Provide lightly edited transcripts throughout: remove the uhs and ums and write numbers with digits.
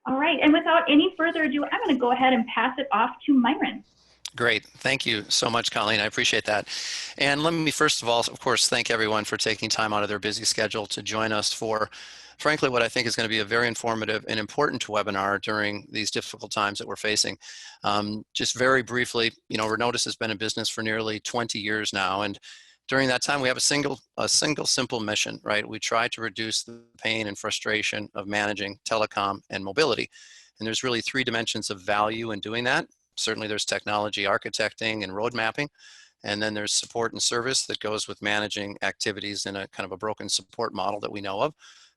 All right, and without any further ado, I'm going to go ahead and pass it off to Myron. Great. Thank you so much, Colleen. I appreciate that. And let me first of all, of course, thank everyone for taking time out of their busy schedule to join us for, frankly, what I think is going to be a very informative and important webinar during these difficult times that we're facing. Just very briefly, Renotis has been in business for nearly 20 years now, and during that time, we have a single simple mission, right? We try to reduce the pain and frustration of managing telecom and mobility. And there's really three dimensions of value in doing that. Certainly there's technology architecting and road mapping, and then there's support and service that goes with managing activities in a kind of a broken support model that we know of.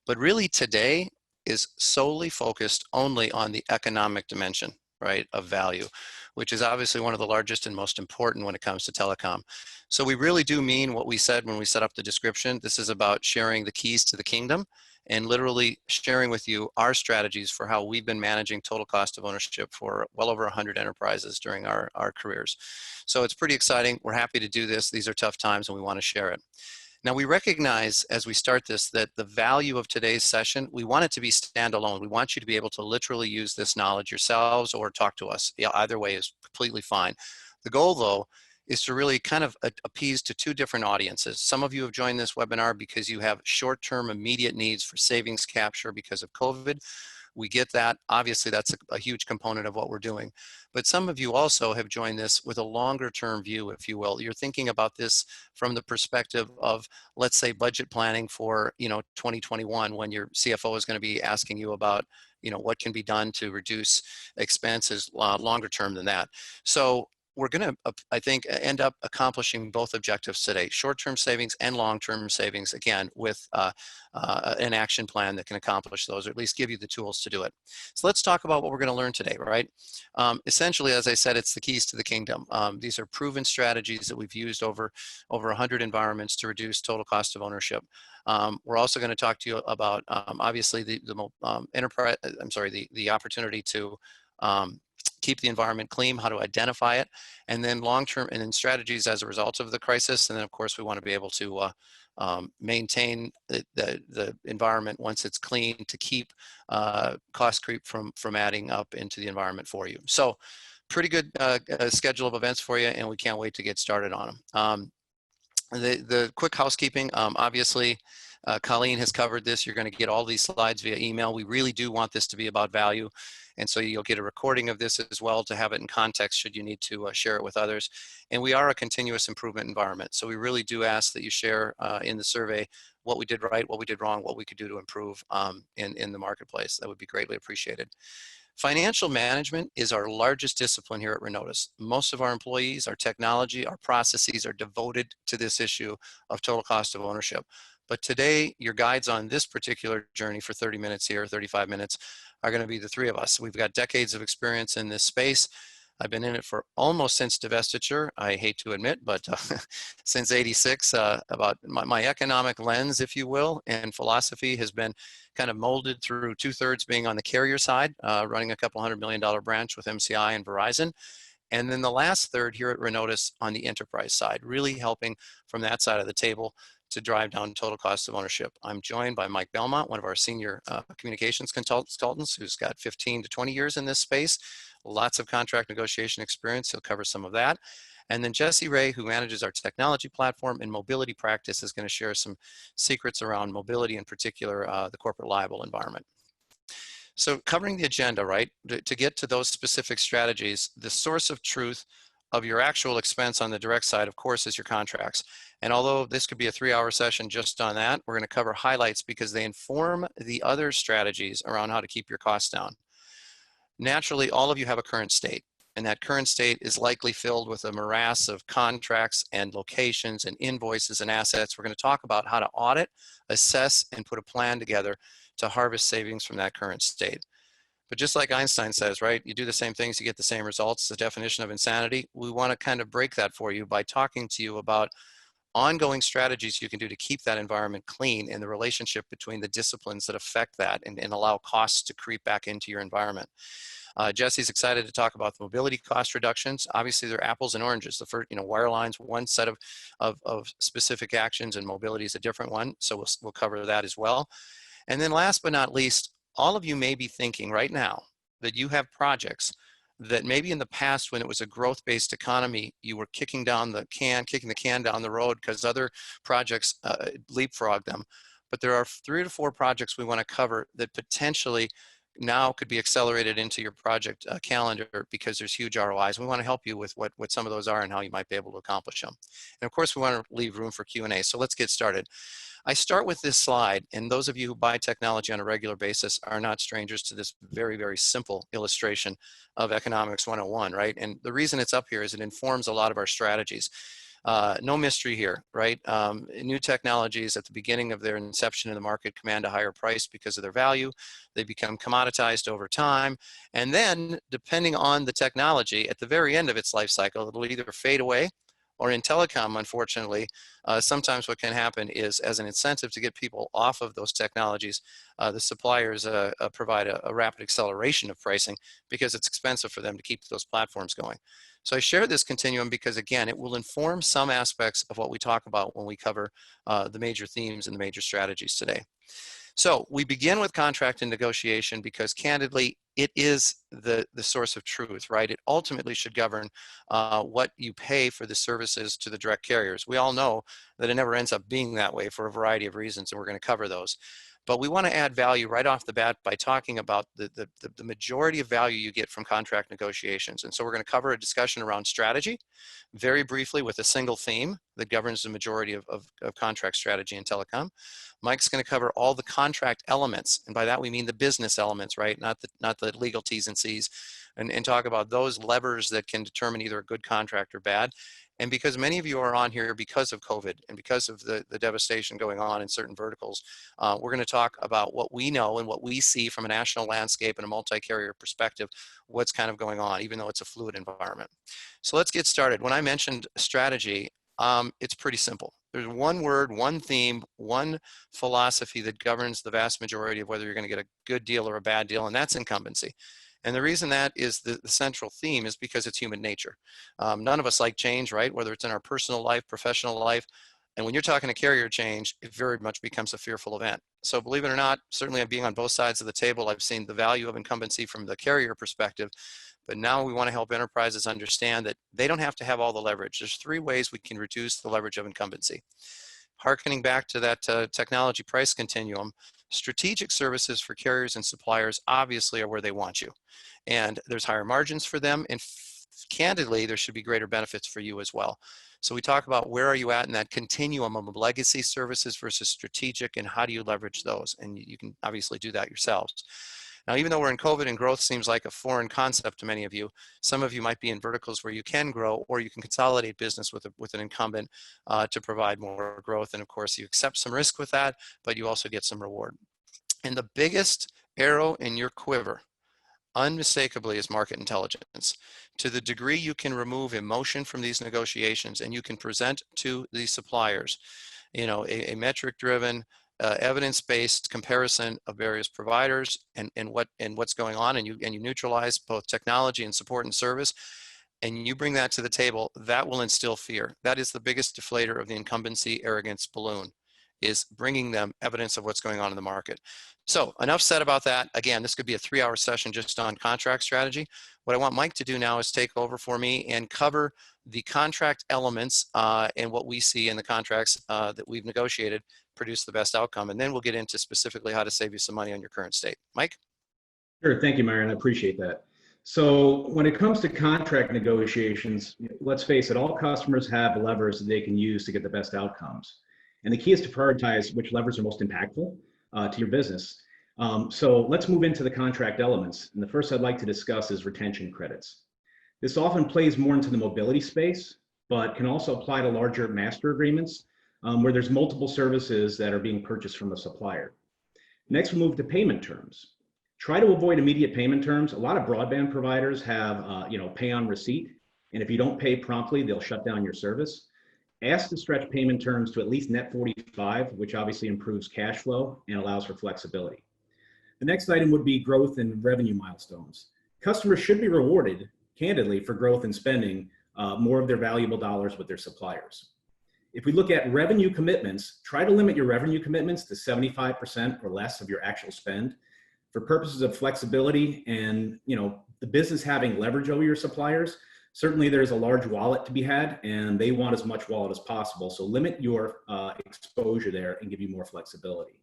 But really today is solely focused only on the economic dimension, right, of value, which is obviously one of the largest and most important when it comes to telecom. So we really do mean what we said when we set up the description. This is about sharing the keys to the kingdom and literally sharing with you our strategies for how we've been managing total cost of ownership for well over 100 enterprises during our careers. So it's pretty exciting. We're happy to do this. These are tough times and we want to share it. Now we recognize as we start this that the value of today's session, we want it to be standalone. We want you to be able to literally use this knowledge yourselves or talk to us. Yeah, either way is completely fine. The goal though is to really kind of appease to two different audiences. Some of you have joined this webinar because you have short-term immediate needs for savings capture because of COVID. We get that. Obviously, that's a huge component of what we're doing. But some of you also have joined this with a longer term view, if you will. You're thinking about this from the perspective of, let's say, budget planning for 2021, when your CFO is going to be asking you about what can be done to reduce expenses longer term than that. So we're going to, I think, end up accomplishing both objectives today, short-term savings and long-term savings, again, with an action plan that can accomplish those, or at least give you the tools to do it. So let's talk about what we're going to learn today, right? Essentially, as I said, it's the keys to the kingdom. These are proven strategies that we've used over 100 environments to reduce total cost of ownership. We're also going to talk to you about, obviously, the opportunity to keep the environment clean, how to identify it, and then long-term and then strategies as a result of the crisis. And then of course we want to be able to maintain the environment once it's clean to keep cost creep from adding up into the environment for you. So pretty good schedule of events for you, and we can't wait to get started on them. The quick housekeeping, obviously, Colleen has covered this. You're going to get all these slides via email. We really do want this to be about value. And so you'll get a recording of this as well to have it in context should you need to share it with others. And we are a continuous improvement environment. So we really do ask that you share in the survey what we did right, what we did wrong, what we could do to improve in the marketplace. That would be greatly appreciated. Financial management is our largest discipline here at Renotis. Most of our employees, our technology, our processes are devoted to this issue of total cost of ownership. But today, your guides on this particular journey for 30 minutes here, 35 minutes, are going to be the three of us. We've got decades of experience in this space. I've been in it for almost since divestiture, I hate to admit, but since '86, about my economic lens, if you will, and philosophy has been kind of molded through 2/3 being on the carrier side, running a couple $100 million branch with MCI and Verizon. And then the last third here at Renotis on the enterprise side, really helping from that side of the table to drive down total cost of ownership. I'm joined by Mike Belmont, one of our senior communications consultants who's got 15 to 20 years in this space, lots of contract negotiation experience. He'll cover some of that. And then Jesse Ray, who manages our technology platform and mobility practice, is going to share some secrets around mobility, in particular, the corporate liable environment. So covering the agenda, right, to get to those specific strategies, the source of truth of your actual expense on the direct side, of course, is your contracts. And although this could be a 3-hour session just on that, we're going to cover highlights because they inform the other strategies around how to keep your costs down. Naturally, all of you have a current state, and that current state is likely filled with a morass of contracts and locations and invoices and assets. We're going to talk about how to audit, assess, and put a plan together to harvest savings from that current state. But just like Einstein says, right, you do the same things, you get the same results, the definition of insanity. We want to kind of break that for you by talking to you about ongoing strategies you can do to keep that environment clean and the relationship between the disciplines that affect that and allow costs to creep back into your environment. Jesse's excited to talk about the mobility cost reductions. Obviously, they're apples and oranges. The first, wireline's one set of specific actions, and mobility is a different one. So we'll cover that as well. And then last but not least, all of you may be thinking right now that you have projects that maybe in the past, when it was a growth-based economy, you were kicking the can down the road because other projects leapfrog them. But there are 3 to 4 projects we want to cover that potentially now could be accelerated into your project calendar because there's huge ROIs. We want to help you with what some of those are and how you might be able to accomplish them. And of course, we want to leave room for Q&A. So let's get started. I start with this slide, and those of you who buy technology on a regular basis are not strangers to this very, very simple illustration of Economics 101, right? And the reason it's up here is it informs a lot of our strategies. No mystery here, right? New technologies at the beginning of their inception in the market command a higher price because of their value. They become commoditized over time. And then, depending on the technology, at the very end of its life cycle, it'll either fade away, or in telecom, unfortunately, sometimes what can happen is, as an incentive to get people off of those technologies, the suppliers provide a rapid acceleration of pricing because it's expensive for them to keep those platforms going. So I share this continuum because, again, it will inform some aspects of what we talk about when we cover the major themes and the major strategies today. So we begin with contract and negotiation because, candidly, it is the source of truth, right? It ultimately should govern what you pay for the services to the direct carriers. We all know that it never ends up being that way for a variety of reasons, and we're going to cover those. But we want to add value right off the bat by talking about the majority of value you get from contract negotiations. And so we're going to cover a discussion around strategy, very briefly, with a single theme that governs the majority of contract strategy in telecom. Mike's going to cover all the contract elements, and by that we mean the business elements, right? Not the legal T's and C's, and talk about those levers that can determine either a good contract or bad. And because many of you are on here because of COVID and because of the devastation going on in certain verticals, we're going to talk about what we know and what we see from a national landscape and a multi-carrier perspective, what's kind of going on, even though it's a fluid environment. So let's get started. When I mentioned strategy, it's pretty simple. There's one word, one theme, one philosophy that governs the vast majority of whether you're going to get a good deal or a bad deal, and that's incumbency. And the reason that is the central theme is because it's human nature. None of us like change, right? Whether it's in our personal life, professional life. And when you're talking a carrier change, it very much becomes a fearful event. So believe it or not, certainly being on both sides of the table, I've seen the value of incumbency from the carrier perspective. But now we want to help enterprises understand that they don't have to have all the leverage. There's 3 ways we can reduce the leverage of incumbency. Harkening back to that technology price continuum, strategic services for carriers and suppliers obviously are where they want you. And there's higher margins for them, and candidly, there should be greater benefits for you as well. So we talk about where are you at in that continuum of legacy services versus strategic, and how do you leverage those? And you can obviously do that yourselves. Now, even though we're in COVID and growth seems like a foreign concept to many of you, some of you might be in verticals where you can grow, or you can consolidate business with an incumbent to provide more growth. And of course, you accept some risk with that, but you also get some reward. And the biggest arrow in your quiver, unmistakably, is market intelligence. To the degree you can remove emotion from these negotiations and you can present to the suppliers, a metric-driven, evidence-based comparison of various providers and what's going on, and you neutralize both technology and support and service, and you bring that to the table, that will instill fear. That is the biggest deflator of the incumbency arrogance balloon, is bringing them evidence of what's going on in the market. So enough said about that. Again, this could be a 3-hour session just on contract strategy. What I want Mike to do now is take over for me and cover the contract elements and what we see in the contracts that we've negotiated produce the best outcome. And then we'll get into specifically how to save you some money on your current state. Mike? Sure, thank you, Myron, I appreciate that. So when it comes to contract negotiations, let's face it, all customers have levers that they can use to get the best outcomes. And the key is to prioritize which levers are most impactful to your business. So let's move into the contract elements. And the first I'd like to discuss is retention credits. This often plays more into the mobility space, but can also apply to larger master agreements where there's multiple services that are being purchased from a supplier. Next, we'll move to payment terms. Try to avoid immediate payment terms. A lot of broadband providers have, pay on receipt. And if you don't pay promptly, they'll shut down your service. Ask to stretch payment terms to at least net 45, which obviously improves cash flow and allows for flexibility. The next item would be growth and revenue milestones. Customers should be rewarded, candidly, for growth and spending more of their valuable dollars with their suppliers. If we look at revenue commitments, try to limit your revenue commitments to 75% or less of your actual spend. For purposes of flexibility and, the business having leverage over your suppliers, certainly there's a large wallet to be had and they want as much wallet as possible. So limit your exposure there and give you more flexibility.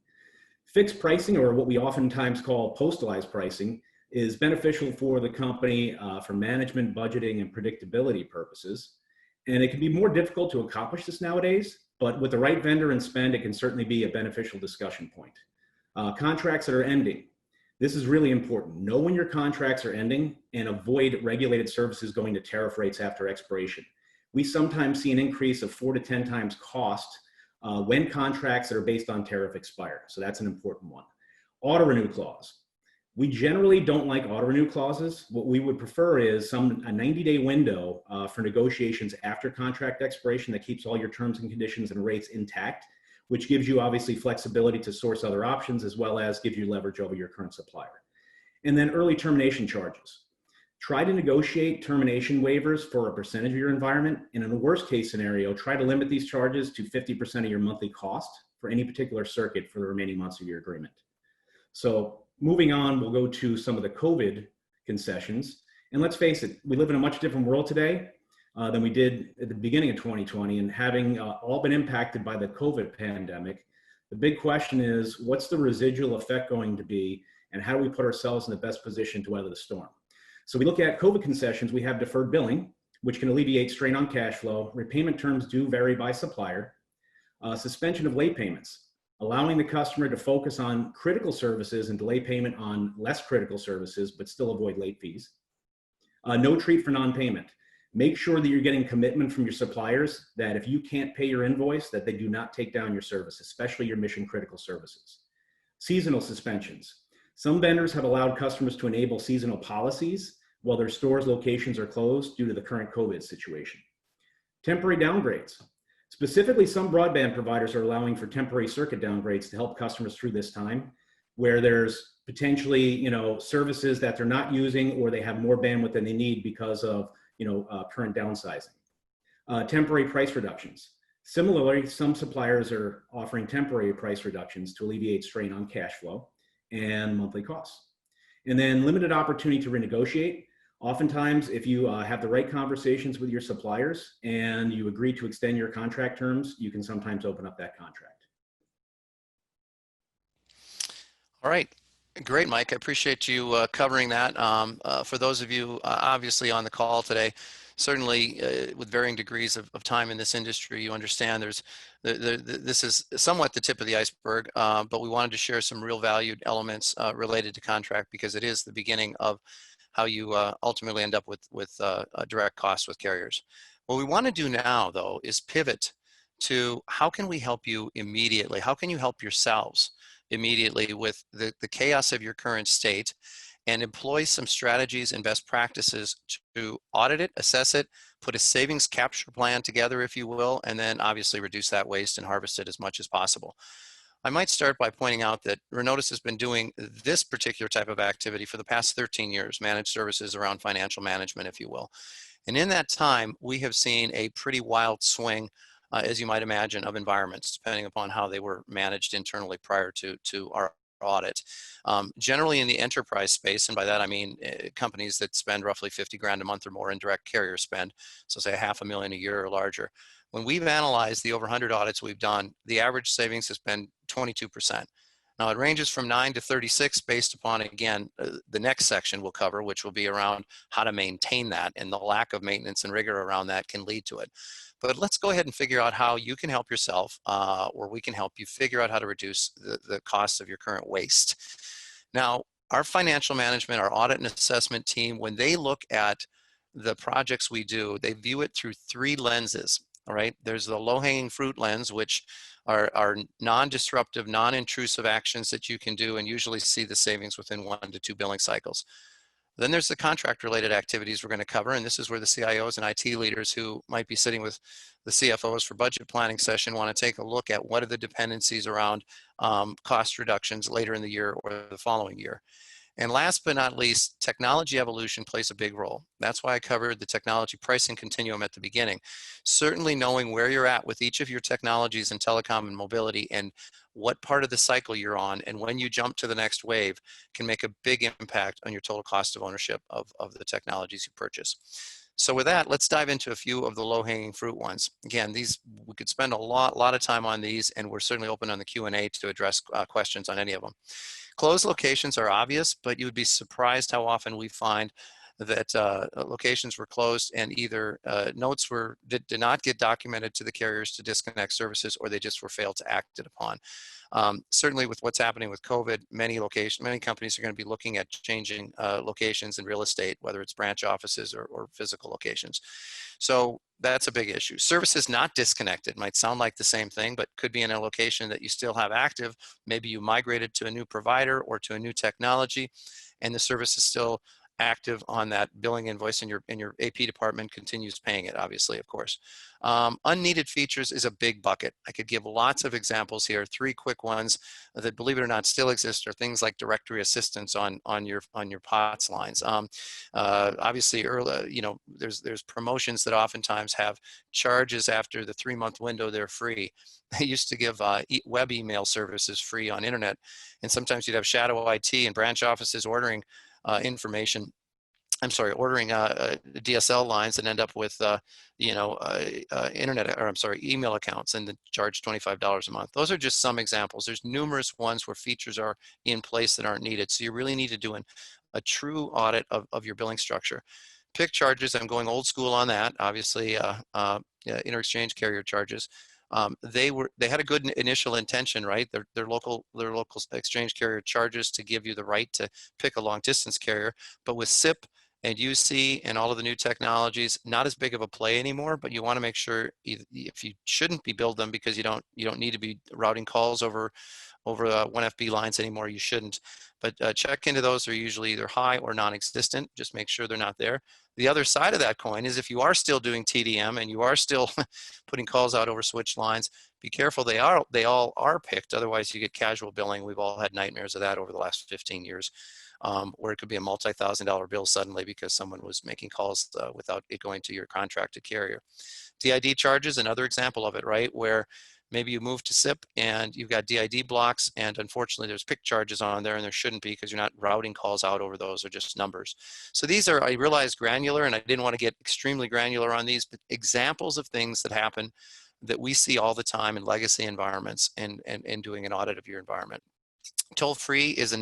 Fixed pricing, or what we oftentimes call postalized pricing, is beneficial for the company for management, budgeting, and predictability purposes. And it can be more difficult to accomplish this nowadays, but with the right vendor and spend, it can certainly be a beneficial discussion point. Contracts that are ending. This is really important. Know when your contracts are ending and avoid regulated services going to tariff rates after expiration. We sometimes see an increase of 4 to 10 times cost when contracts that are based on tariff expire. So that's an important one. Auto renew clause. We generally don't like auto renew clauses. What we would prefer is a 90-day window for negotiations after contract expiration that keeps all your terms and conditions and rates intact, which gives you obviously flexibility to source other options as well as gives you leverage over your current supplier. And then early termination charges. Try to negotiate termination waivers for a percentage of your environment. And in the worst case scenario, try to limit these charges to 50% of your monthly cost for any particular circuit for the remaining months of your agreement. So moving on, we'll go to some of the COVID concessions. And let's face it, we live in a much different world today than we did at the beginning of 2020. And having all been impacted by the COVID pandemic, the big question is, what's the residual effect going to be? And how do we put ourselves in the best position to weather the storm? So we look at COVID concessions, we have deferred billing, which can alleviate strain on cash flow. Repayment terms do vary by supplier. Suspension of late payments, allowing the customer to focus on critical services and delay payment on less critical services, but still avoid late fees. No treat for non-payment. Make sure that you're getting commitment from your suppliers that if you can't pay your invoice, that they do not take down your service, especially your mission critical services. Seasonal suspensions. Some vendors have allowed customers to enable seasonal policies while their stores' locations are closed due to the current COVID situation. Temporary downgrades. Specifically, some broadband providers are allowing for temporary circuit downgrades to help customers through this time, where there's potentially, services that they're not using or they have more bandwidth than they need because of, current downsizing. Temporary price reductions. Similarly, some suppliers are offering temporary price reductions to alleviate strain on cash flow and monthly costs. And then limited opportunity to renegotiate. Oftentimes, if you have the right conversations with your suppliers and you agree to extend your contract terms, you can sometimes open up that contract. All right. Great, Mike. I appreciate you covering that. For those of you obviously on the call today, certainly with varying degrees of time in this industry, you understand this is somewhat the tip of the iceberg, but we wanted to share some real valued elements related to contract because it is the beginning of how you ultimately end up with direct costs with carriers. What we want to do now, though, is pivot to how can we help you immediately? How can you help yourselves immediately with the chaos of your current state and employ some strategies and best practices to audit it, assess it, put a savings capture plan together, if you will, and then obviously reduce that waste and harvest it as much as possible. I might start by pointing out that Renotis has been doing this particular type of activity for the past 13 years, managed services around financial management, if you will. And in that time, we have seen a pretty wild swing, as you might imagine, of environments, depending upon how they were managed internally prior to our audit. Generally in the enterprise space, and by that I mean companies that spend roughly 50 grand a month or more in direct carrier spend, so say $500,000 a year or larger. When we've analyzed the over 100 audits we've done, the average savings has been 22%. Now it ranges from 9 to 36 based upon, again, the next section we'll cover, which will be around how to maintain that, and the lack of maintenance and rigor around that can lead to it. But let's go ahead and figure out how you can help yourself, or we can help you figure out how to reduce the costs of your current waste. Now, our financial management, our audit and assessment team, when they look at the projects we do, they view it through 3 lenses. All right, there's the low-hanging fruit lens, which are non-disruptive, non-intrusive actions that you can do and usually see the savings within 1 to 2 billing cycles. Then there's the contract-related activities we're going to cover, and this is where the CIOs and IT leaders who might be sitting with the CFOs for budget planning session want to take a look at what are the dependencies around cost reductions later in the year or the following year. And last but not least, technology evolution plays a big role. That's why I covered the technology pricing continuum at the beginning. Certainly knowing where you're at with each of your technologies in telecom and mobility and what part of the cycle you're on and when you jump to the next wave can make a big impact on your total cost of ownership of the technologies you purchase. So with that, let's dive into a few of the low-hanging fruit ones. Again, these we could spend a lot of time on these, and we're certainly open on the Q&A to address questions on any of them. Closed locations are obvious, but you would be surprised how often we find that locations were closed and either notes did not get documented to the carriers to disconnect services, or they just were failed to act it upon. Certainly with what's happening with COVID, many companies are going to be looking at changing locations in real estate, whether it's branch offices or physical locations. So that's a big issue. Services not disconnected might sound like the same thing, but could be in a location that you still have active. Maybe you migrated to a new provider or to a new technology, and the service is still active on that billing invoice, and your AP department continues paying it, obviously, of course. Unneeded features is a big bucket. I could give lots of examples here. 3 quick ones that, believe it or not, still exist are things like directory assistance on your POTS lines. Obviously, early, there's promotions that oftentimes have charges after the 3-month window. They're free. They used to give web email services free on internet, and sometimes you'd have shadow IT and branch offices ordering ordering DSL lines and end up with, internet, or email accounts, and then charge $25 a month. Those are just some examples. There's numerous ones where features are in place that aren't needed. So you really need to do a true audit of your billing structure. PIC charges, I'm going old school on that. Obviously, inter-exchange carrier charges. They had a good initial intention, right? Their local exchange carrier charges to give you the right to pick a long distance carrier, but with SIP and UC and all of the new technologies, not as big of a play anymore. But you want to make sure, if you shouldn't be billed them because you don't need to be routing calls over 1FB lines anymore, you shouldn't. But check into those. Are usually either high or non-existent. Just make sure they're not there. The other side of that coin is if you are still doing TDM and you are still putting calls out over switch lines, be careful. They all are picked. Otherwise, you get casual billing. We've all had nightmares of that over the last 15 years, where it could be a multi-$1,000 bill suddenly because someone was making calls without it going to your contracted carrier. DID charges, another example of it, right? Where maybe you move to SIP and you've got DID blocks, and unfortunately there's PIC charges on there, and there shouldn't be because you're not routing calls out over those. They're just numbers. So these are, I realize, granular, and I didn't want to get extremely granular on these, but examples of things that happen that we see all the time in legacy environments and doing an audit of your environment. Toll-free is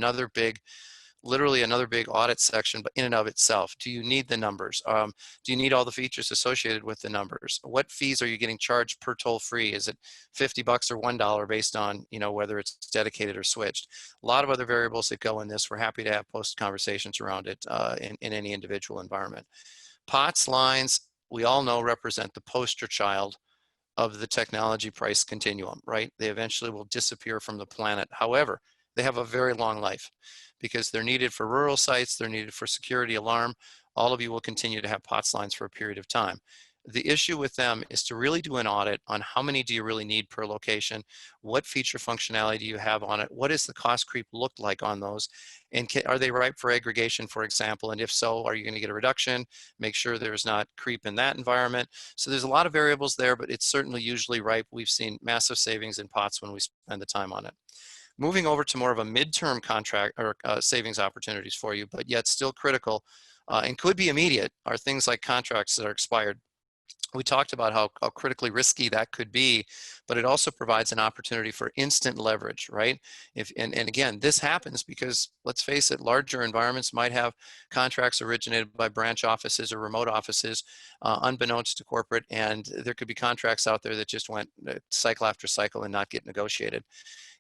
literally another big audit section, but in and of itself. Do you need the numbers? Do you need all the features associated with the numbers? What fees are you getting charged per toll-free? Is it $50 or $1 based on, whether it's dedicated or switched? A lot of other variables that go in this. We're happy to have post conversations around it in any individual environment. POTS lines, we all know, represent the poster child of the technology price continuum, right? They eventually will disappear from the planet. However, they have a very long life because they're needed for rural sites, they're needed for security alarm. All of you will continue to have POTS lines for a period of time. The issue with them is to really do an audit on how many do you really need per location, what feature functionality do you have on it, what does the cost creep look like on those, and are they ripe for aggregation, for example, and if so, are you going to get a reduction? Make sure there's not creep in that environment. So there's a lot of variables there, but it's certainly usually ripe. We've seen massive savings in POTS when we spend the time on it. Moving over to more of a midterm contract or savings opportunities for you, but yet still critical and could be immediate, are things like contracts that are expired. We talked about how critically risky that could be, but it also provides an opportunity for instant leverage, right? And again, this happens because, let's face it, larger environments might have contracts originated by branch offices or remote offices, unbeknownst to corporate, and there could be contracts out there that just went cycle after cycle and not get negotiated.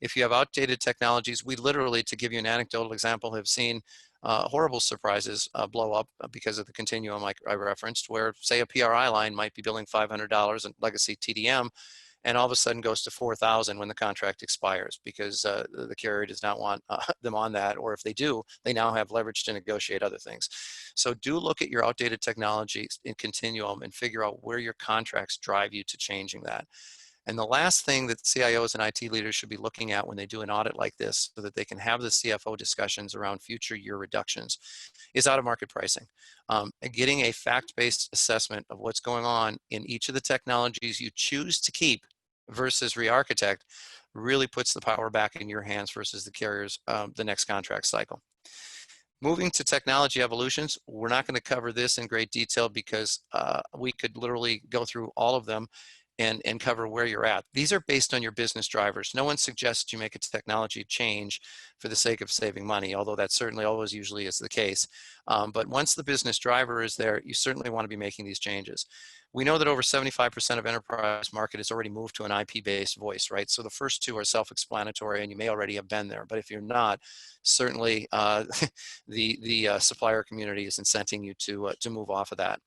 If you have outdated technologies, we literally, to give you an anecdotal example, have seen horrible surprises blow up because of the continuum I referenced, where, say, a PRI line might be billing $500 in legacy TDM, and all of a sudden goes to $4,000 when the contract expires because the carrier does not want them on that, or if they do, they now have leverage to negotiate other things. So do look at your outdated technology in continuum and figure out where your contracts drive you to changing that. And the last thing that CIOs and IT leaders should be looking at when they do an audit like this, so that they can have the CFO discussions around future year reductions, is out-of-market pricing. And getting a fact-based assessment of what's going on in each of the technologies you choose to keep versus re-architect really puts the power back in your hands versus the carriers the next contract cycle. Moving to technology evolutions, we're not going to cover this in great detail because we could literally go through all of them and cover where you're at. These are based on your business drivers. No one suggests you make a technology change for the sake of saving money, although that certainly always usually is the case. But once the business driver is there, you certainly want to be making these changes. We know that over 75% of enterprise market has already moved to an IP-based voice, right? So the first two are self-explanatory, and you may already have been there. But if you're not, certainly the supplier community is incenting you to move off of that.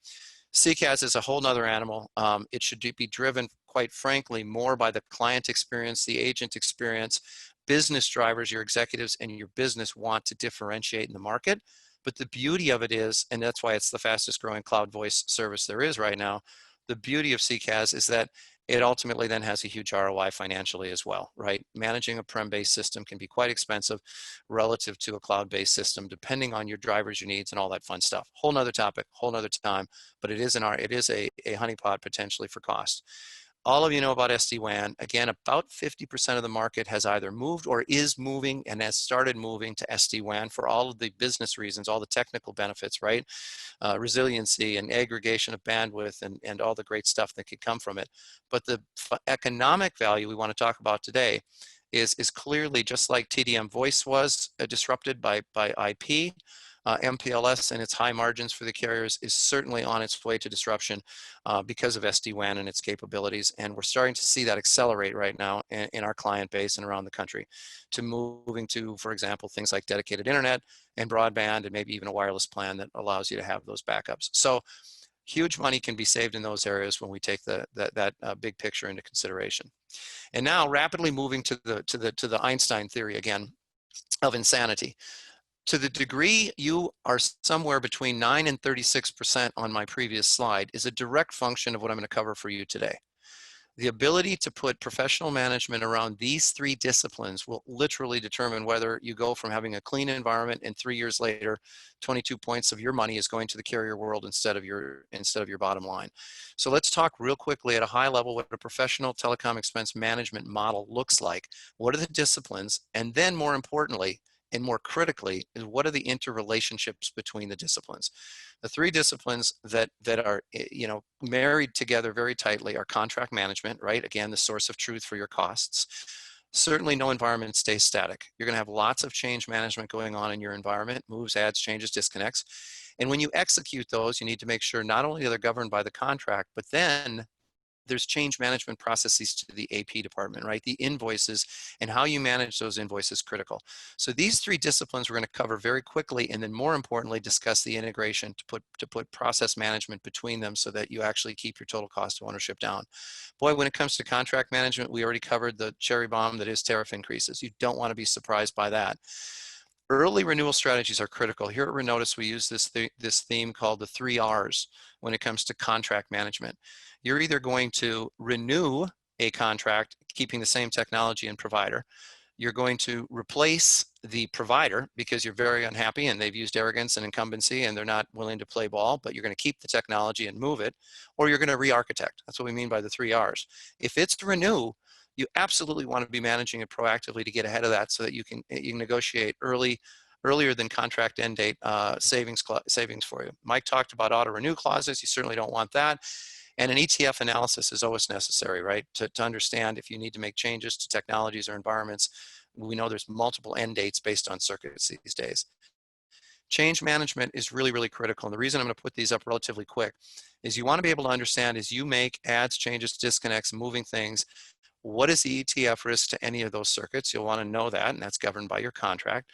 CCaaS is a whole nother animal. It should be driven, quite frankly, more by the client experience, the agent experience, business drivers. Your executives and your business want to differentiate in the market. But the beauty of it is, and that's why it's the fastest growing cloud voice service there is right now, the beauty of CCaaS is that it ultimately then has a huge ROI financially as well, right? Managing a prem-based system can be quite expensive relative to a cloud-based system, depending on your drivers, your needs, and all that fun stuff. Whole nother topic, whole nother time, but it is a honeypot potentially for cost. All of you know about SD-WAN. Again, about 50% of the market has either moved or is moving and has started moving to SD-WAN for all of the business reasons, all the technical benefits, right? Resiliency and aggregation of bandwidth and all the great stuff that could come from it. But the economic value we want to talk about today is clearly, just like TDM voice was disrupted by IP, MPLS and its high margins for the carriers is certainly on its way to disruption because of SD-WAN and its capabilities. And we're starting to see that accelerate right now in our client base and around the country, to moving to, for example, things like dedicated internet and broadband and maybe even a wireless plan that allows you to have those backups. So huge money can be saved in those areas when we take that big picture into consideration. And now rapidly moving to the Einstein theory again of insanity. To the degree you are somewhere between 9 and 36% on my previous slide is a direct function of what I'm going to cover for you today. The ability to put professional management around these three disciplines will literally determine whether you go from having a clean environment and 3 years later, 22 points of your money is going to the carrier world instead of your bottom line. So let's talk real quickly at a high level what a professional telecom expense management model looks like. What are the disciplines? And then more importantly, and more critically, is what are the interrelationships between the disciplines? The three disciplines that are married together very tightly are contract management, right? Again, the source of truth for your costs. Certainly no environment stays static. You're going to have lots of change management going on in your environment, moves, adds, changes, disconnects. And when you execute those, you need to make sure not only are they governed by the contract, but then there's change management processes to the AP department, right? The invoices and how you manage those invoices critical. So these three disciplines we're going to cover very quickly, and then more importantly, discuss the integration to put process management between them so that you actually keep your total cost of ownership down. Boy, when it comes to contract management, we already covered the cherry bomb that is tariff increases. You don't want to be surprised by that. Early renewal strategies are critical. Here at Renotis, we use this theme called the 3 R's when it comes to contract management. You're either going to renew a contract, keeping the same technology and provider. You're going to replace the provider because you're very unhappy and they've used arrogance and incumbency and they're not willing to play ball, but you're going to keep the technology and move it, or you're going to re-architect. That's what we mean by the 3 R's. If it's to renew, you absolutely want to be managing it proactively to get ahead of that so that you can negotiate earlier than contract end date savings for you. Mike talked about auto renew clauses. You certainly don't want that. And an ETF analysis is always necessary, right? To understand if you need to make changes to technologies or environments. We know there's multiple end dates based on circuits these days. Change management is really, really critical. And the reason I'm going to put these up relatively quick is you want to be able to understand as you make adds, changes, disconnects, moving things, what is the ETF risk to any of those circuits? You'll want to know that, and that's governed by your contract.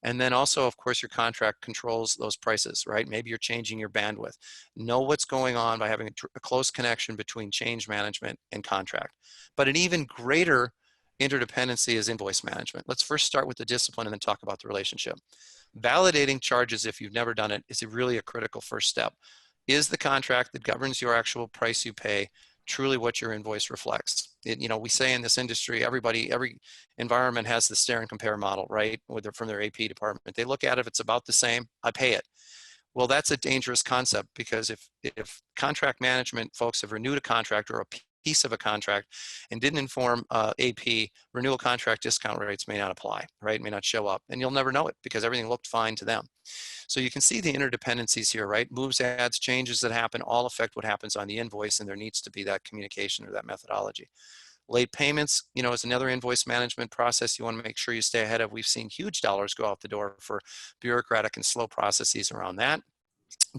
And then also, of course, your contract controls those prices, right? Maybe you're changing your bandwidth. Know what's going on by having a close connection between change management and contract. But an even greater interdependency is invoice management. Let's first start with the discipline and then talk about the relationship. Validating charges, if you've never done it, is really a critical first step. Is the contract that governs your actual price you pay truly what your invoice reflects. You know, we say in this industry, every environment has the stare and compare model, right? From their AP department. They look at it, if it's about the same, I pay it. Well, that's a dangerous concept, because if contract management folks have renewed a contract or a piece of a contract and didn't inform AP, renewal contract discount rates may not apply, right? May not show up, and you'll never know it because everything looked fine to them. So you can see the interdependencies here, right? Moves, adds, changes that happen all affect what happens on the invoice, and there needs to be that communication or that methodology. Late payments, you know, is another invoice management process you want to make sure you stay ahead of. We've seen huge dollars go out the door for bureaucratic and slow processes around that.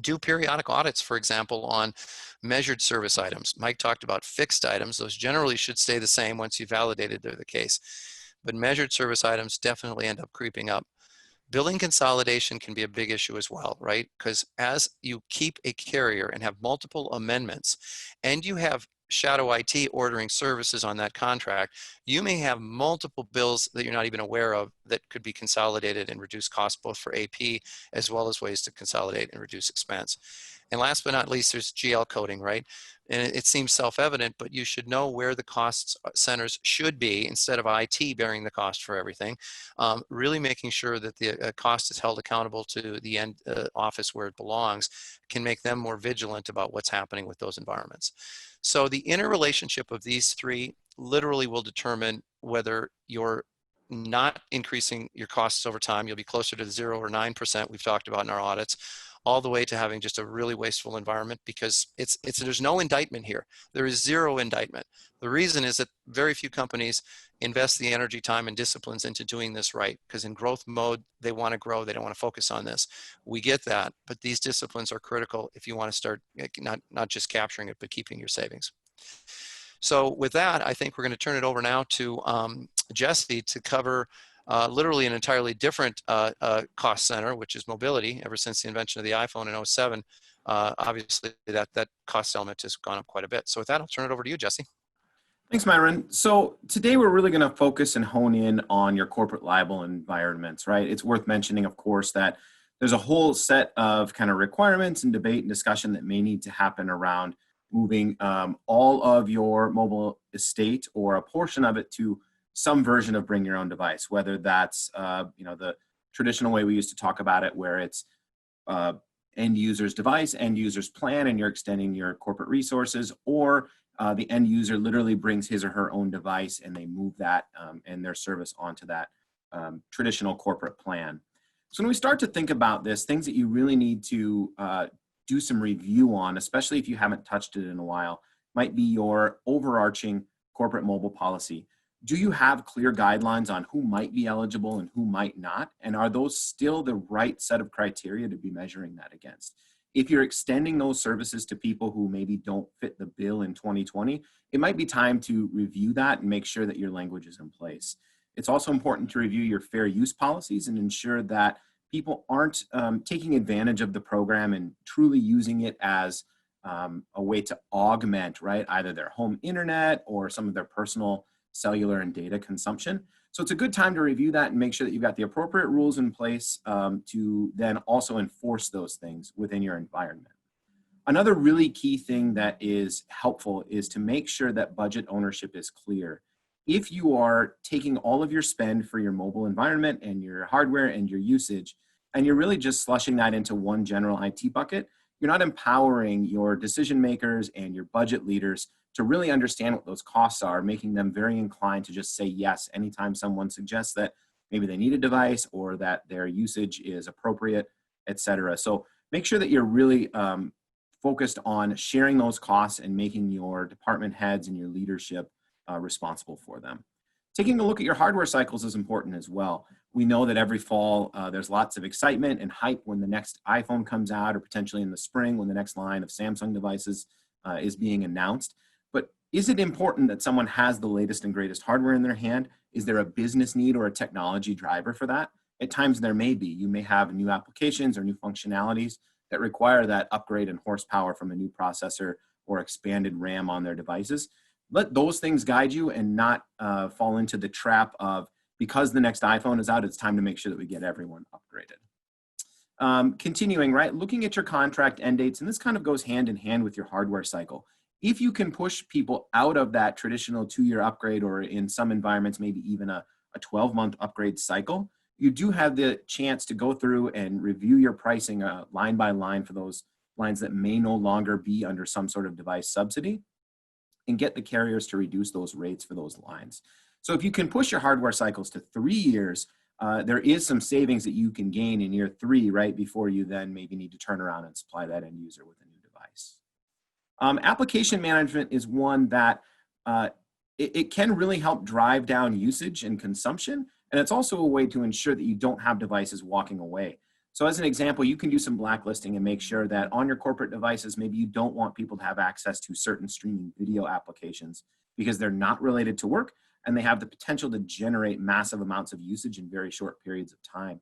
Do periodic audits, for example, on measured service items. Mike talked about fixed items. Those generally should stay the same once you validated they're the case. But measured service items definitely end up creeping up. Billing consolidation can be a big issue as well, right? Because as you keep a carrier and have multiple amendments, and you have shadow IT ordering services on that contract, you may have multiple bills that you're not even aware of that could be consolidated and reduce costs both for AP as well as ways to consolidate and reduce expense. And last but not least, there's GL coding, right? And it seems self-evident, but you should know where the cost centers should be instead of IT bearing the cost for everything. Really making sure that the cost is held accountable to the end office where it belongs can make them more vigilant about what's happening with those environments. So the interrelationship of these three literally will determine whether you're not increasing your costs over time. You'll be closer to 0 or 9% we've talked about in our audits, all the way to having just a really wasteful environment, because there's no indictment here. There is zero indictment. The reason is that very few companies invest the energy, time, and disciplines into doing this right, because in growth mode, they want to grow. They don't want to focus on this. We get that, but these disciplines are critical if you want to start not just capturing it, but keeping your savings. So with that, I think we're going to turn it over now to Jesse to cover literally an entirely different cost center, which is mobility. Ever since the invention of the iPhone in 07, obviously that cost element has gone up quite a bit. So with that, I'll turn it over to you, Jesse. Thanks, Myron. So today we're really going to focus and hone in on your corporate liable environments, right? It's worth mentioning, of course, that there's a whole set of kind of requirements and debate and discussion that may need to happen around moving all of your mobile estate or a portion of it to some version of bring your own device, whether that's the traditional way we used to talk about it, where it's end user's device, end user's plan, and you're extending your corporate resources, or the end user literally brings his or her own device and they move that and their service onto that traditional corporate plan. So when we start to think about this, things that you really need to do some review on, especially if you haven't touched it in a while, might be your overarching corporate mobile policy. Do you have clear guidelines on who might be eligible and who might not? And are those still the right set of criteria to be measuring that against? If you're extending those services to people who maybe don't fit the bill in 2020, it might be time to review that and make sure that your language is in place. It's also important to review your fair use policies and ensure that people aren't taking advantage of the program and truly using it as a way to augment, right, either their home internet or some of their personal cellular and data consumption. So it's a good time to review that and make sure that you've got the appropriate rules in place to then also enforce those things within your environment. Another really key thing that is helpful is to make sure that budget ownership is clear. If you are taking all of your spend for your mobile environment and your hardware and your usage, and you're really just slushing that into one general IT bucket, you're not empowering your decision makers and your budget leaders to really understand what those costs are, making them very inclined to just say yes anytime someone suggests that maybe they need a device or that their usage is appropriate, et cetera. So make sure that you're really focused on sharing those costs and making your department heads and your leadership responsible for them. Taking a look at your hardware cycles is important as well. We know that every fall there's lots of excitement and hype when the next iPhone comes out, or potentially in the spring when the next line of Samsung devices is being announced. But is it important that someone has the latest and greatest hardware in their hand? Is there a business need or a technology driver for that? At times there may be. You may have new applications or new functionalities that require that upgrade in horsepower from a new processor or expanded RAM on their devices. Let those things guide you and not fall into the trap of, because the next iPhone is out, it's time to make sure that we get everyone upgraded. Continuing, right, looking at your contract end dates, and this kind of goes hand in hand with your hardware cycle. If you can push people out of that traditional 2-year upgrade, or in some environments, maybe even a 12-month upgrade cycle, you do have the chance to go through and review your pricing line by line for those lines that may no longer be under some sort of device subsidy, and get the carriers to reduce those rates for those lines. So if you can push your hardware cycles to 3 years, there is some savings that you can gain in year 3, right before you then maybe need to turn around and supply that end user with a new device. Application management is one that it can really help drive down usage and consumption, and it's also a way to ensure that you don't have devices walking away. So as an example, you can do some blacklisting and make sure that on your corporate devices, maybe you don't want people to have access to certain streaming video applications because they're not related to work and they have the potential to generate massive amounts of usage in very short periods of time.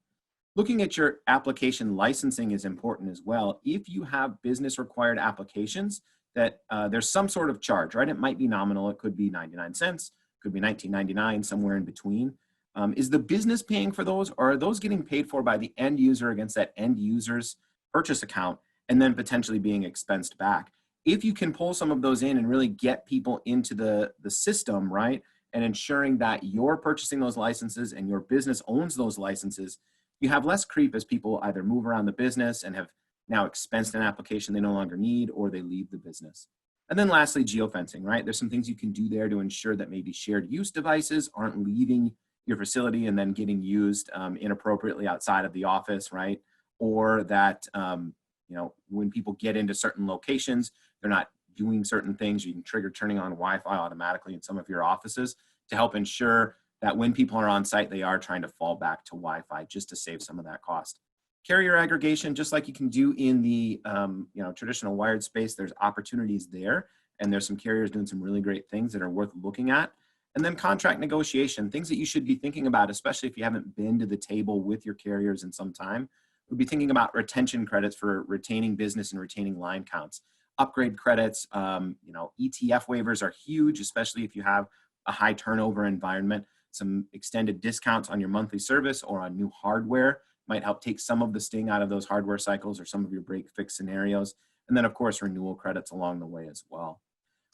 Looking at your application licensing is important as well. If you have business required applications that there's some sort of charge, right? It might be nominal, it could be 99 cents, could be $19.99, somewhere in between. Is the business paying for those, or are those getting paid for by the end user against that end user's purchase account and then potentially being expensed back? If you can pull some of those in and really get people into the system, right, and ensuring that you're purchasing those licenses and your business owns those licenses, you have less creep as people either move around the business and have now expensed an application they no longer need, or they leave the business. And then lastly, geofencing, right? There's some things you can do there to ensure that maybe shared use devices aren't leaving your facility and then getting used inappropriately outside of the office, right? Or that, you know, when people get into certain locations, they're not doing certain things. You can trigger turning on Wi-Fi automatically in some of your offices to help ensure that when people are on site, they are trying to fall back to Wi-Fi just to save some of that cost. Carrier aggregation, just like you can do in the you know, traditional wired space, there's opportunities there, and there's some carriers doing some really great things that are worth looking at. And then contract negotiation, things that you should be thinking about, especially if you haven't been to the table with your carriers in some time, would be thinking about retention credits for retaining business and retaining line counts. Upgrade credits, you know, ETF waivers are huge, especially if you have a high turnover environment. Some extended discounts on your monthly service or on new hardware might help take some of the sting out of those hardware cycles or some of your break fix scenarios. And then of course, renewal credits along the way as well.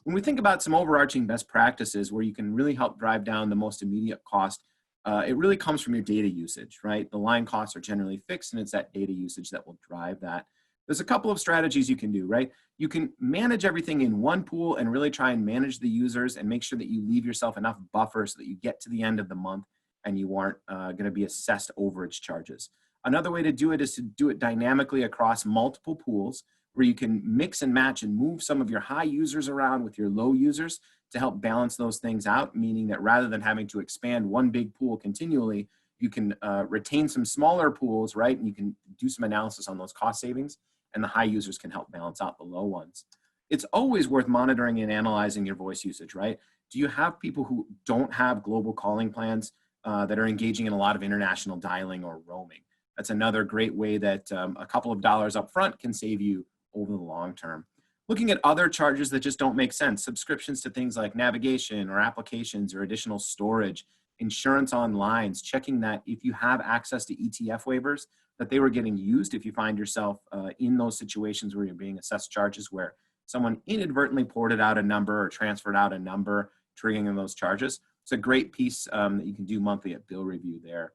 When we think about some overarching best practices where you can really help drive down the most immediate cost, it really comes from your data usage, right? The line costs are generally fixed, and it's that data usage that will drive that. There's a couple of strategies you can do, right? You can manage everything in one pool and really try and manage the users and make sure that you leave yourself enough buffer so that you get to the end of the month and you aren't going to be assessed overage charges. Another way to do it is to do it dynamically across multiple pools, where you can mix and match and move some of your high users around with your low users to help balance those things out, meaning that rather than having to expand one big pool continually, you can retain some smaller pools, right? And you can do some analysis on those cost savings, and the high users can help balance out the low ones. It's always worth monitoring and analyzing your voice usage, right? Do you have people who don't have global calling plans that are engaging in a lot of international dialing or roaming? That's another great way that a couple of dollars up front can save you over the long term. Looking at other charges that just don't make sense, subscriptions to things like navigation or applications or additional storage, insurance on lines, checking that if you have access to ETF waivers, that they were getting used if you find yourself in those situations where you're being assessed charges where someone inadvertently ported out a number or transferred out a number, triggering those charges. It's a great piece that you can do monthly at bill review there.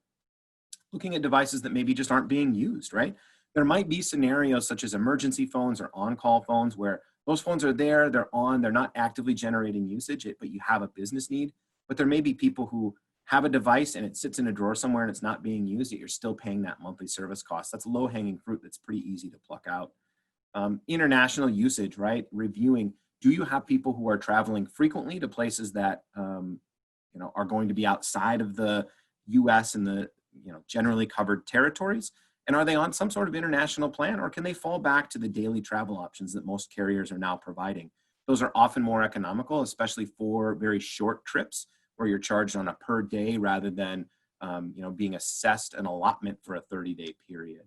Looking at devices that maybe just aren't being used, right? There might be scenarios such as emergency phones or on-call phones where those phones are there, they're on, they're not actively generating usage, but you have a business need. But there may be people who have a device and it sits in a drawer somewhere and it's not being used, yet you're still paying that monthly service cost. That's low-hanging fruit that's pretty easy to pluck out. International usage, right? Reviewing, do you have people who are traveling frequently to places that you know, are going to be outside of the US and the generally covered territories? And are they on some sort of international plan, or can they fall back to the daily travel options that most carriers are now providing? Those are often more economical, especially for very short trips where you're charged on a per day rather than being assessed an allotment for a 30-day period.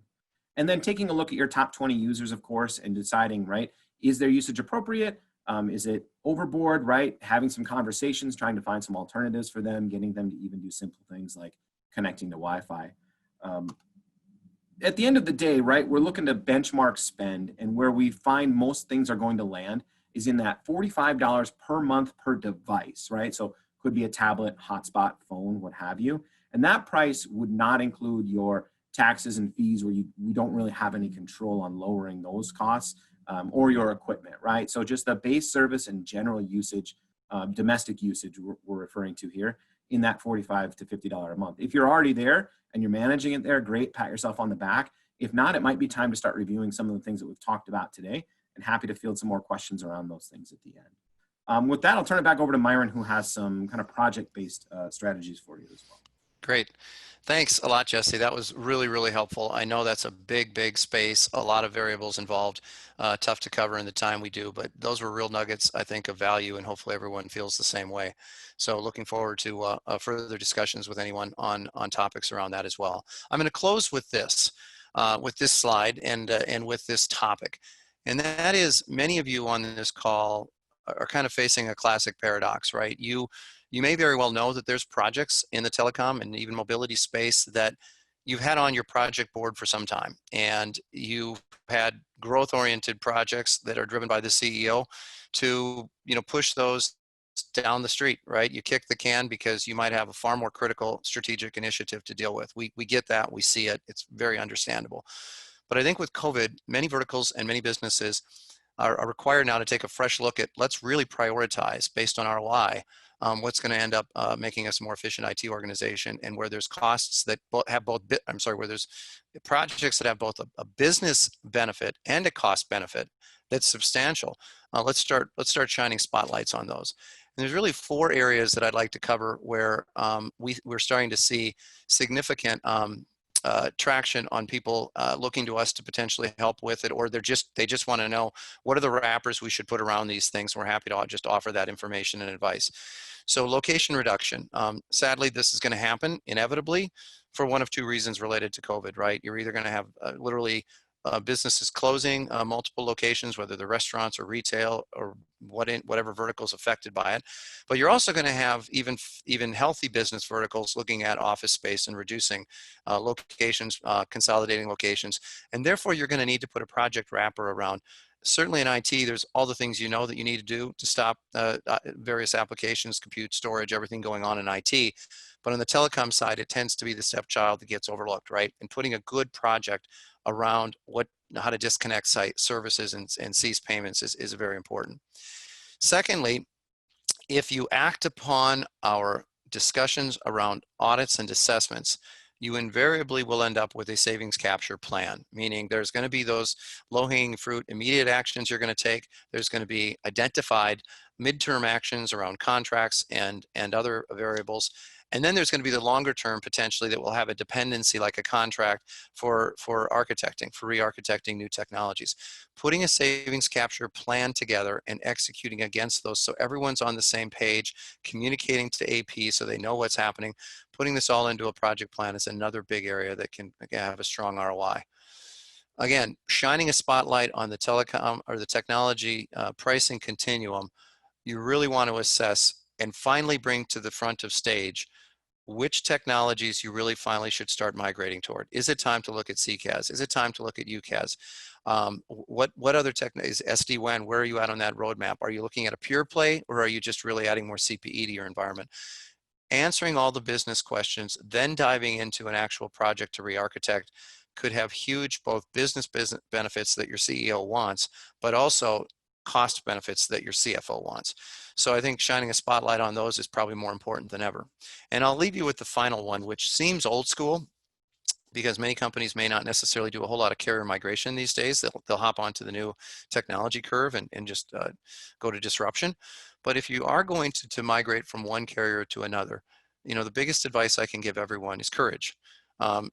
And then taking a look at your top 20 users, of course, and deciding, right, is their usage appropriate? Is it overboard, right? Having some conversations, trying to find some alternatives for them, getting them to even do simple things like connecting to Wi-Fi. At the end of the day, right, we're looking to benchmark spend, and where we find most things are going to land is in that $45 per month per device, right? So could be a tablet, hotspot, phone, what have you. And that price would not include your taxes and fees where we don't really have any control on lowering those costs, or your equipment, right? So just the base service and general usage, domestic usage we're referring to here, in that $45 to $50 a month. If you're already there and you're managing it there, great, pat yourself on the back. If not, it might be time to start reviewing some of the things that we've talked about today, and happy to field some more questions around those things at the end. With that, I'll turn it back over to Myron, who has some kind of project-based strategies for you as well. Great. Thanks a lot, Jesse. That was really, really helpful. I know that's a big, big space, a lot of variables involved, tough to cover in the time we do, but those were real nuggets, I think, of value, and hopefully everyone feels the same way. So looking forward to further discussions with anyone on topics around that as well. I'm going to close with this slide and with this topic. And that is, many of you on this call are kind of facing a classic paradox, right? You may very well know that there's projects in the telecom and even mobility space that you've had on your project board for some time, and you've had growth-oriented projects that are driven by the CEO to, push those down the street, right? You kick the can because you might have a far more critical strategic initiative to deal with. We get that, we see it, it's very understandable. But I think with COVID, many verticals and many businesses are required now to take a fresh look at, let's really prioritize based on ROI. What's going to end up making us a more efficient IT organization, and where there's costs that have both, where there's projects that have both a business benefit and a cost benefit that's substantial. Let's start shining spotlights on those. And there's really 4 areas that I'd like to cover where we're starting to see significant traction on people looking to us to potentially help with it, or they just want to know what are the wrappers we should put around these things. We're happy to just offer that information and advice. So location reduction. Sadly, this is going to happen inevitably for one of 2 reasons related to COVID, right? You're either going to have literally businesses closing multiple locations, whether they're restaurants or retail or whatever verticals affected by it. But you're also going to have even healthy business verticals looking at office space and reducing locations, consolidating locations. And therefore, you're going to need to put a project wrapper around. Certainly in IT, there's all the things that you need to do to stop various applications, compute, storage, everything going on in IT. But on the telecom side, it tends to be the stepchild that gets overlooked, right? And putting a good project around how to disconnect site services and cease payments is very important. Secondly, if you act upon our discussions around audits and assessments, you invariably will end up with a savings capture plan, meaning there's going to be those low-hanging fruit, immediate actions you're going to take. There's going to be identified midterm actions around contracts and other variables. And then there's going to be the longer term potentially that will have a dependency like a contract for architecting, for re-architecting new technologies. Putting a savings capture plan together and executing against those so everyone's on the same page, communicating to AP so they know what's happening, putting this all into a project plan is another big area that can have a strong ROI. Again, shining a spotlight on the telecom or the technology pricing continuum, you really want to assess and finally bring to the front of stage which technologies you really finally should start migrating toward. Is it time to look at CCAS? Is it time to look at UCAS? What other technologies, SD-WAN, where are you at on that roadmap? Are you looking at a pure play, or are you just really adding more CPE to your environment? Answering all the business questions, then diving into an actual project to re-architect could have huge both business benefits that your CEO wants, but also cost benefits that your CFO wants. So I think shining a spotlight on those is probably more important than ever. And I'll leave you with the final one, which seems old school because many companies may not necessarily do a whole lot of carrier migration these days. They'll hop onto the new technology curve and just go to disruption. But if you are going to migrate from one carrier to another, the biggest advice I can give everyone is courage. Have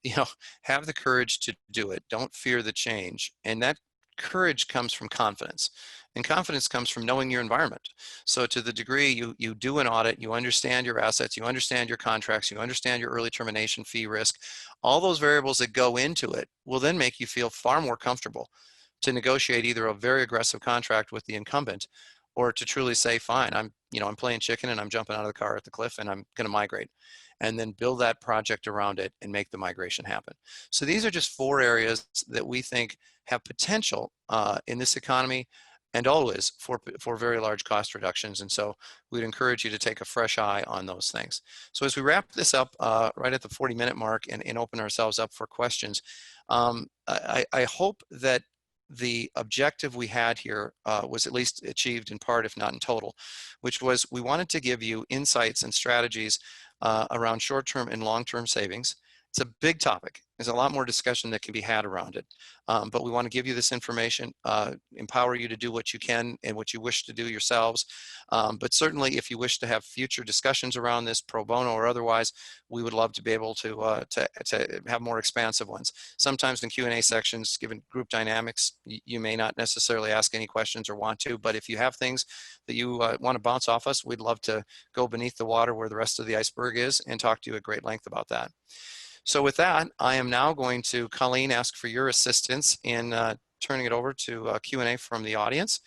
the courage to do it. Don't fear the change. And that courage comes from confidence, and confidence comes from knowing your environment. So to the degree you do an audit, you understand your assets, you understand your contracts, you understand your early termination fee risk, all those variables that go into it will then make you feel far more comfortable to negotiate either a very aggressive contract with the incumbent, or to truly say, fine, I'm playing chicken and I'm jumping out of the car at the cliff and I'm going to migrate, and then build that project around it and make the migration happen. So these are just 4 areas that we think have potential in this economy and always for very large cost reductions. And so we'd encourage you to take a fresh eye on those things. So as we wrap this up right at the 40-minute mark and open ourselves up for questions, I hope that the objective we had here was at least achieved in part, if not in total, which was we wanted to give you insights and strategies around short-term and long-term savings. It's a big topic. There's a lot more discussion that can be had around it. But we want to give you this information, empower you to do what you can and what you wish to do yourselves. But certainly if you wish to have future discussions around this, pro bono or otherwise, we would love to be able to have more expansive ones. Sometimes in Q&A sections, given group dynamics, you may not necessarily ask any questions or want to, but if you have things that you want to bounce off us, we'd love to go beneath the water where the rest of the iceberg is and talk to you at great length about that. So with that, I am now going to, Colleen, ask for your assistance in turning it over to Q&A from the audience.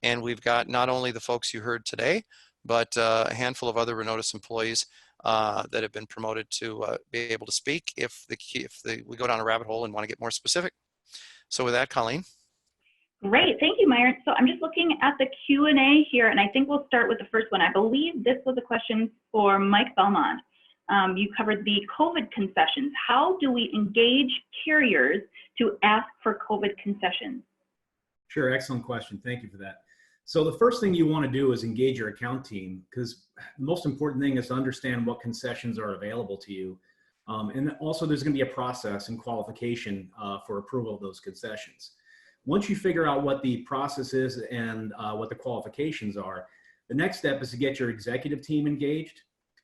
And we've got not only the folks you heard today, but a handful of other Renotis employees that have been promoted to be able to speak if we go down a rabbit hole and want to get more specific. So with that, Colleen. Great, thank you, Myron. So I'm just looking at the Q&A here, and I think we'll start with the first one. I believe this was a question for Mike Belmont. You covered the COVID concessions. How do we engage carriers to ask for COVID concessions? Sure, excellent question. Thank you for that. So the first thing you want to do is engage your account team, because the most important thing is to understand what concessions are available to you. And also there's going to be a process and qualification for approval of those concessions. Once you figure out what the process is and what the qualifications are, the next step is to get your executive team engaged,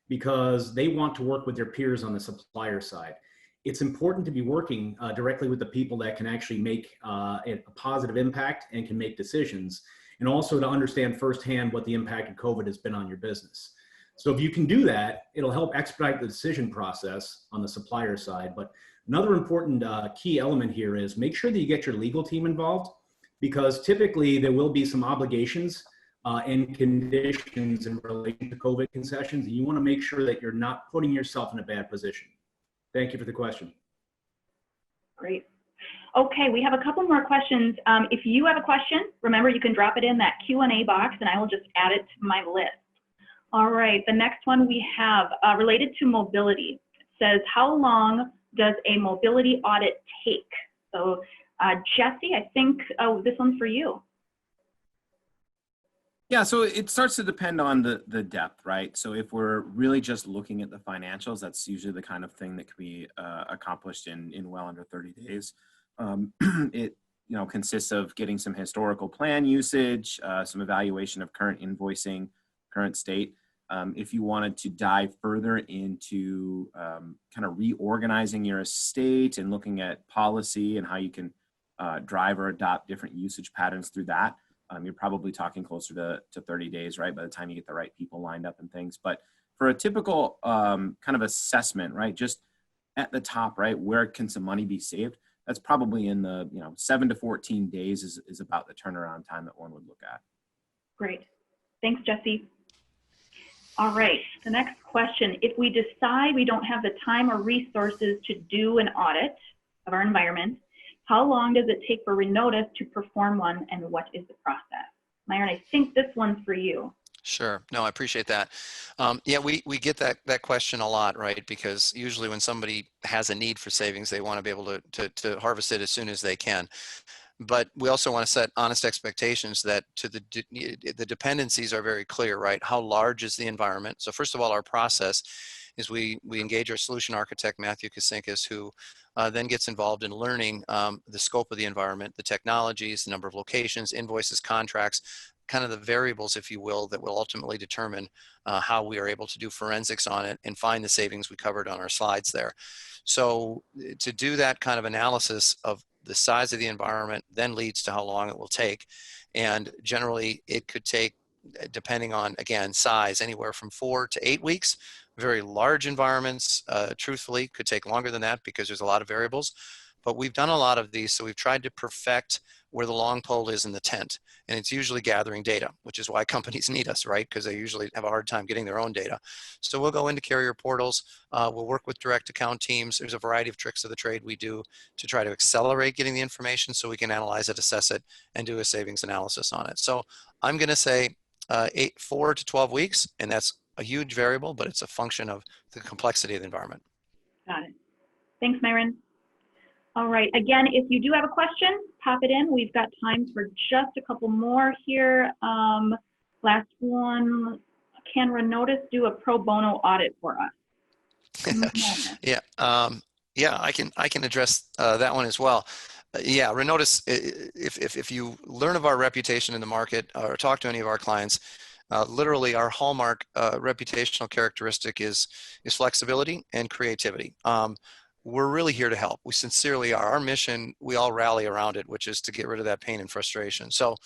because they want to work with their peers on the supplier side. It's important to be working directly with the people that can actually make a positive impact and can make decisions, and also to understand firsthand what the impact of COVID has been on your business. So if you can do that, it'll help expedite the decision process on the supplier side. But another important key element here is make sure that you get your legal team involved, because typically there will be some obligations and conditions in relation to COVID concessions. And you want to make sure that you're not putting yourself in a bad position. Thank you for the question. Great. Okay, we have a couple more questions. If you have a question, remember you can drop it in that Q&A box and I will just add it to my list. All right, the next one we have related to mobility. It says, how long does a mobility audit take? So Jesse, I think this one's for you. Yeah, so it starts to depend on the depth, right? So if we're really just looking at the financials, that's usually the kind of thing that can be accomplished in well under 30 days. It consists of getting some historical plan usage, some evaluation of current invoicing, current state. If you wanted to dive further into kind of reorganizing your estate and looking at policy and how you can drive or adopt different usage patterns through that, you're probably talking closer to 30 days, right? By the time you get the right people lined up and things. But for a typical kind of assessment, right? Just at the top, right? Where can some money be saved? That's probably in the 7 to 14 days is about the turnaround time that one would look at. Great. Thanks, Jesse. All right, the next question. If we decide we don't have the time or resources to do an audit of our environment, how long does it take for Renotis to perform one, and what is the process? Myron, I think this one's for you. Sure. No, I appreciate that. Yeah, we get that question a lot, right? Because usually when somebody has a need for savings, they want to be able to harvest it as soon as they can. But we also want to set honest expectations that the dependencies are very clear, right? How large is the environment? So first of all, our process is we engage our solution architect, Matthew Kasinkas, who then gets involved in learning the scope of the environment, the technologies, the number of locations, invoices, contracts, kind of the variables, if you will, that will ultimately determine how we are able to do forensics on it and find the savings we covered on our slides there. So to do that kind of analysis of the size of the environment then leads to how long it will take. And generally it could take, depending on, again, size, anywhere from 4 to 8 weeks. Very large environments, truthfully, could take longer than that because there's a lot of variables. but we've done a lot of these, so we've tried to perfect where the long pole is in the tent. And it's usually gathering data, which is why companies need us, right? Because they usually have a hard time getting their own data. So we'll go into carrier portals. We'll work with direct account teams. There's a variety of tricks of the trade we do to try to accelerate getting the information so we can analyze it, assess it, and do a savings analysis on it. So I'm going to say 4 to 12 weeks, and that's a huge variable, but it's a function of the complexity of the environment. Got it. Thanks, Myron. All right, again, if you do have a question, pop it in. We've got time for just a couple more here. Last one, can Renotis do a pro bono audit for us? Yeah, yeah, I can address that one as well. Yeah, Renotis, if you learn of our reputation in the market or talk to any of our clients, literally our hallmark reputational characteristic is flexibility and creativity. We're really here to help. We sincerely are. Our mission, we all rally around it, which is to get rid of that pain and frustration. So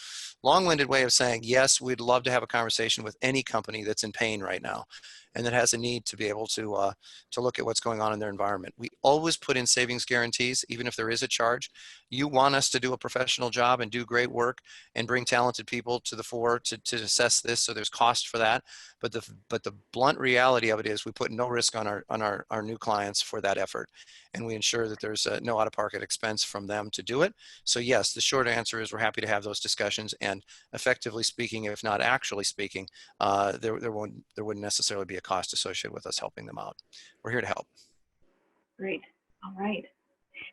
long-winded way of saying, yes, we'd love to have a conversation with any company that's in pain right now and that has a need to be able to look at what's going on in their environment. We always put in savings guarantees, even if there is a charge. You want us to do a professional job and do great work and bring talented people to the fore to assess this, so there's cost for that. But the blunt reality of it is we put no risk on our new clients for that effort. And we ensure that there's no out-of-pocket expense from them to do it. So yes, the short answer is we're happy to have those discussions, and effectively speaking, if not actually speaking, there wouldn't necessarily be a cost associated with us helping them out. We're here to help. Great. All right.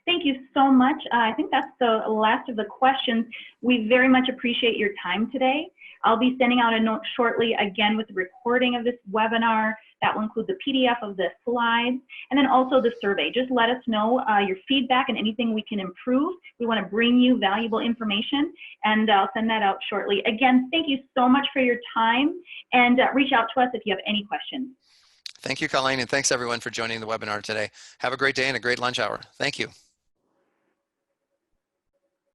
Thank you so much. I think that's the last of the questions. We very much appreciate your time today. I'll be sending out a note shortly, again, with the recording of this webinar. That will include the PDF of the slides, and then also the survey. Just let us know your feedback and anything we can improve. We want to bring you valuable information, and I'll send that out shortly. Again, thank you so much for your time, and reach out to us if you have any questions. Thank you, Colleen, and thanks everyone for joining the webinar today. Have a great day and a great lunch hour. Thank you.